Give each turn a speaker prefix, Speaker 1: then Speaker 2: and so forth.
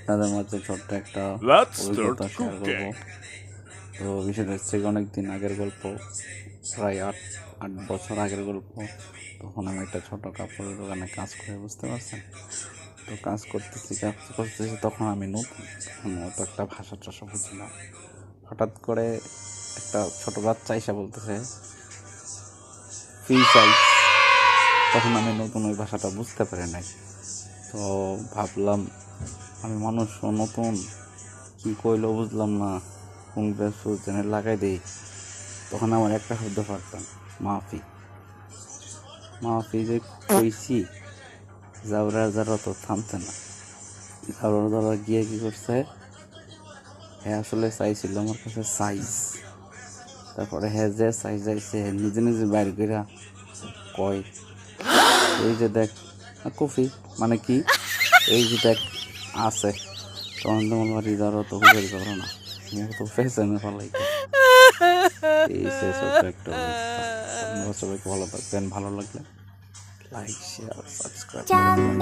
Speaker 1: আপনাদের মাঝে ছোট্ট একটা অভিজ্ঞতা শেয়ার করবো। তো বিষয়টা হচ্ছে অনেকদিন আগের গল্প, প্রায় 8 বছর আগের গল্প। তখন আমি একটা ছোট কাপড়ের দোকানে কাজ করে, বুঝতে পারছেন? তো কাজ করতেছি তখন আমি নতুন, তখন অত একটা ভাষা টাষা বুঝি না। হঠাৎ করে একটা ছোট বাচ্চা এসে বলতেছে ফ্রি চাই। তখন আমি নতুন ওই ভাষাটা বুঝতে পারি নাই। তো ভাবলাম আমি মানুষ নতুন, কি কইলো বুঝলাম না, কোন জেনে লাগাই দেই। তখন আমার একটা শব্দ পারতাম, মাফি। মাফি যে কইছি, যারা তো থামছে না। যারা গিয়ে কি করছে, হ্যাঁ আসলে চাইছিল আমার কাছে সাইজ। তারপরে হ্যাঁ যে সাইজ আইছে নিজে নিজে বাইর কইরা কয়, এই যে দেখ কফি, মানে কি, এই যে দেখ আছে। তখন তোমার বাড়ি যারও তো হুবের করো না, তো ফেসেনে ফেলাই। এই শেষ একটা অবস্থা। আপনারা সবাইকে ভালো থাকবেন, ভালো লাগলে লাইক শেয়ার সাবস্ক্রাইব করে দিবেন।